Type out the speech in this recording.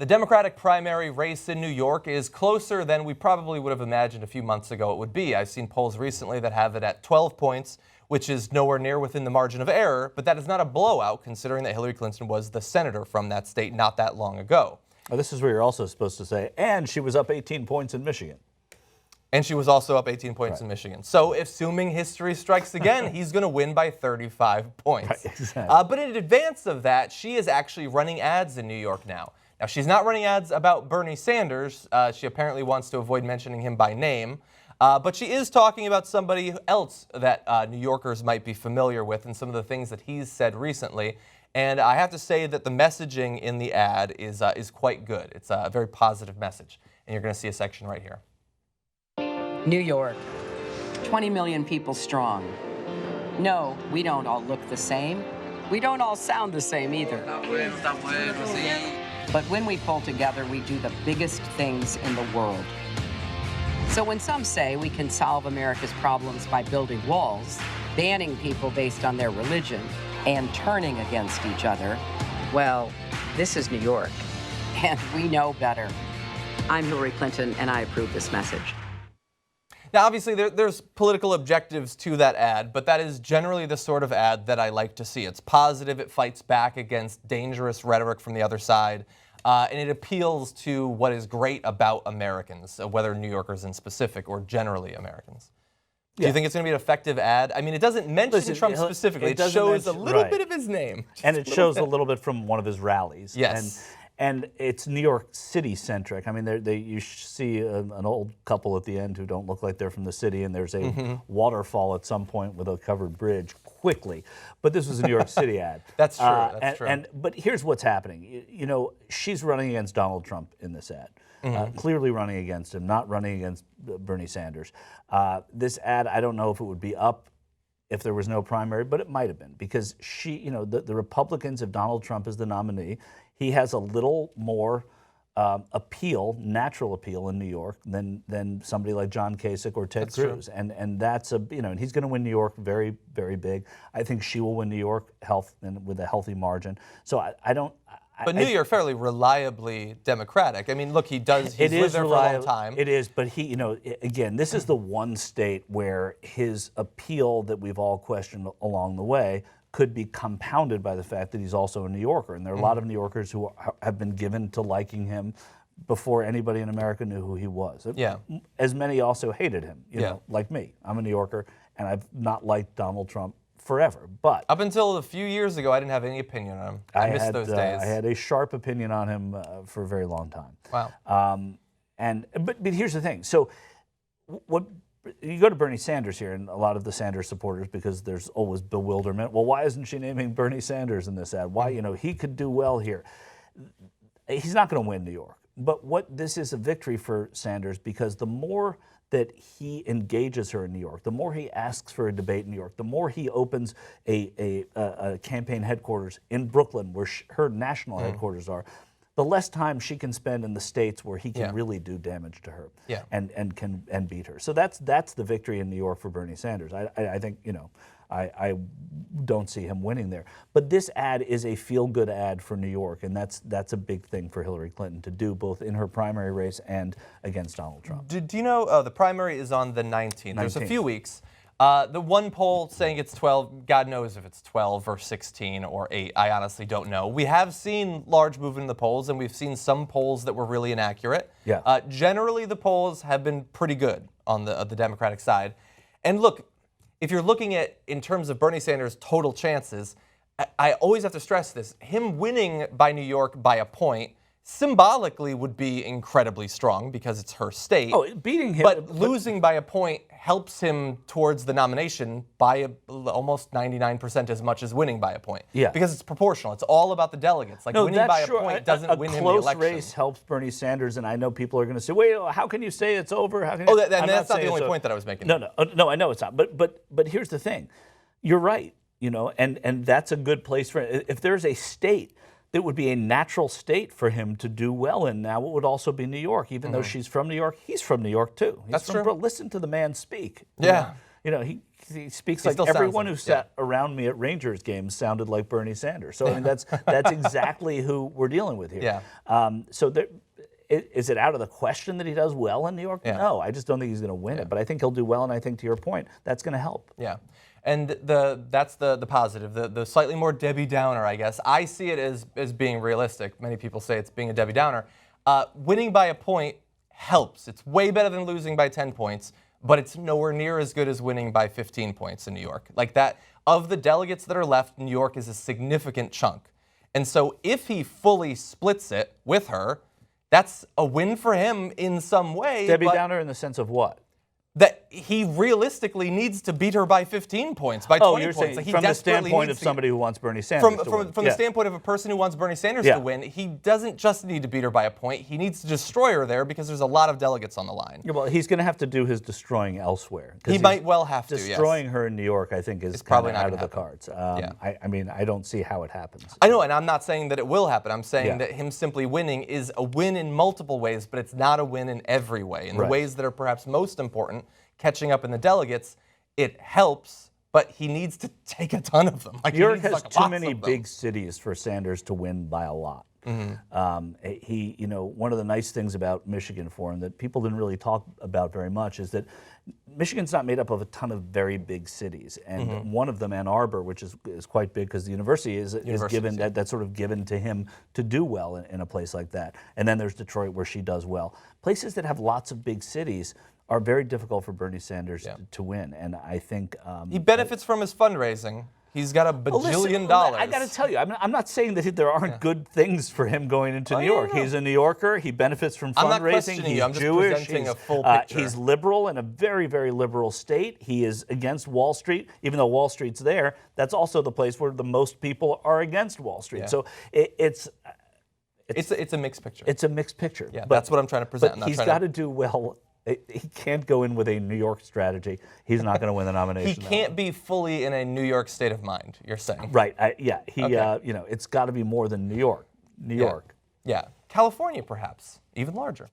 The Democratic primary race in New York is closer than we probably would have imagined a few months ago it would be. I've seen polls recently that have it at 12 points, which is nowhere near within the margin of error, but that is not a blowout considering that Hillary Clinton was the senator from that state not that long ago. Oh, this is where you're also supposed to say, and she was up 18 points in Michigan. And she was also up 18 points in Michigan. So assuming history strikes again, he's going to win by 35 points. Right, exactly. But in advance of that, she is actually running ads in New York now. Now, she's not running ads about Bernie Sanders. She apparently wants to avoid mentioning him by name. But she is talking about somebody else that New Yorkers might be familiar with and some of the things that he's said recently. And I have to say that the messaging in the ad is quite good. It's a very positive message. And you're going to see a section right here. New York, 20 million people strong. No, we don't all look the same. We don't all sound the same either. But when we pull together, we do the biggest things in the world. So when some say we can solve America's problems by building walls, banning people based on their religion, and turning against each other, well, this is New York, and we know better. I'm Hillary Clinton, and I approve this message. Now, obviously, there's political objectives to that ad, but that is generally the sort of ad that I like to see. It's positive, it fights back against dangerous rhetoric from the other side, and it appeals to what is great about Americans, whether New Yorkers in specific or generally Americans. Do you think it's going to be an effective ad? I mean, it doesn't mention Trump specifically. It shows a little bit of his name. And it shows a little bit from one of his rallies. Yes. And it's New York City centric. I mean, you see an old couple at the end who don't look like they're from the city, and there's a waterfall at some point with a covered bridge quickly. But this was a New York City ad. That's true. That's true. But here's what's happening. You know, she's running against Donald Trump in this ad. Clearly running against him, not running against Bernie Sanders. This ad, I don't know if it would be up if there was no primary, but it might have been, because the Republicans, if Donald Trump is the nominee, he has a little more appeal, natural appeal in New York than somebody like John Kasich or Ted Cruz. True. And that's and he's going to win New York very, very big. I think she will win New York with a healthy margin. So I don't. But New York fairly reliably Democratic. I mean, look, he's lived there for a long time. It is, but again, this is the one state where his appeal that we've all questioned along the way could be compounded by the fact that he's also a New Yorker. And there are a lot of New Yorkers who have been given to liking him before anybody in America knew who he was. Yeah. As many also hated him, you know, like me. I'm a New Yorker, and I've not liked Donald Trump forever. But up until a few years ago, I didn't have any opinion on him. I missed those days. I had a sharp opinion on him for a very long time. Wow. But here's the thing. So what you go to Bernie Sanders here, and a lot of the Sanders supporters, because there's always bewilderment. Well, why isn't she naming Bernie Sanders in this ad? Why, he could do well here. He's not going to win New York. But this is a victory for Sanders, because the more that he engages her in New York, the more he asks for a debate in New York, the more he opens a campaign headquarters in Brooklyn, where her national headquarters are, the less time she can spend in the states where he can really do damage to her and beat her. So that's the victory in New York for Bernie Sanders. I think, I don't see him winning there. But this ad is a feel-good ad for New York, and that's a big thing for Hillary Clinton to do, both in her primary race and against Donald Trump. Do you know the primary is on the 19th? There's a few weeks. The one poll saying it's 12, God knows if it's 12 or 16 or 8. I honestly don't know. We have seen large movement in the polls, and we've seen some polls that were really inaccurate. Yeah. Generally, the polls have been pretty good on the Democratic side. And look, if you're looking at, in terms of Bernie Sanders' total chances, I always have to stress this. Him winning by New York by a point symbolically would be incredibly strong because it's her state. Oh, beating him. But losing by a point helps him towards the nomination by almost 99% as much as winning by a point. Yeah. Because it's proportional. It's all about the delegates. Like, winning by a point doesn't win him the election. A close race helps Bernie Sanders, and I know people are going to say, wait, how can you say it's over? How can that's not the only point that I was making. No, I know it's not. But here's the thing. You're right, and that's a good place for it. If there's a state that would be a natural state for him to do well in now, it would also be New York. Even though she's from New York, he's from New York too. That's true. Listen to the man speak. Yeah. He he speaks He like still sounds everyone like- who sat around me at Rangers games sounded like Bernie Sanders. So I mean, that's exactly who we're dealing with here. Yeah. So is it out of the question that he does well in New York? Yeah. No, I just don't think he's going to win it. But I think he'll do well, and I think, to your point, that's going to help. Yeah. And that's the positive, the slightly more Debbie Downer, I guess. I see it as being realistic. Many people say it's being a Debbie Downer. Winning by a point helps. It's way better than losing by 10 points, but it's nowhere near as good as winning by 15 points in New York. Like that, of the delegates that are left, New York is a significant chunk. And so if he fully splits it with her, that's a win for him in some way. Debbie but Downer in the sense of what? that he realistically needs to beat her by 15 points, by 20 you're points. saying Like, he from the desperately standpoint needs of to- somebody who wants Bernie Sanders to win. From the standpoint of a person who wants Bernie Sanders Yeah. to win, he doesn't just need to beat her by a point. He needs to destroy her there because there's a lot of delegates on the line. Yeah, well, he's going to have to do his destroying elsewhere. 'Cause He he's might well have to, yes. Destroying her in New York, I think, is probably probably not out of the gonna cards. Yeah. I mean, I don't see how it happens. I know, and I'm not saying that it will happen. I'm saying Yeah. that him simply winning is a win in multiple ways, but it's not a win in every way. In the Right. ways that are perhaps most important, catching up in the delegates, it helps, but he needs to take a ton of them. Like, New he York needs, has like, too lots many of them. big cities for Sanders to win by a lot. He, one of the nice things about Michigan for him that people didn't really talk about very much is that Michigan's not made up of a ton of very big cities, and one of them, Ann Arbor, which is quite big because the university is given that's sort of given to him to do well in a place like that. And then there's Detroit, where she does well. Places that have lots of big cities are very difficult for Bernie Sanders to win, and I think He benefits from his fundraising. He's got a bajillion dollars. I got to tell you, I'm not saying that there aren't good things for him going into New York. no. He's a New Yorker. He benefits from I'm not fundraising. questioning He's you. I'm just Jewish. presenting he's, a full picture. He's liberal in a very, very liberal state. He is against Wall Street, even though Wall Street's there. That's also the place where the most people are against Wall Street. Yeah. So It's a mixed picture. it's a mixed picture. Yeah, that's what I'm trying to present. I'm But not he's trying got to- to do well. He can't go in with a New York strategy. He's not going to win the nomination. He can't be fully in a New York state of mind, you're saying. Right. Yeah. He. Okay. It's got to be more than New York. New York. Yeah. California, perhaps, even larger.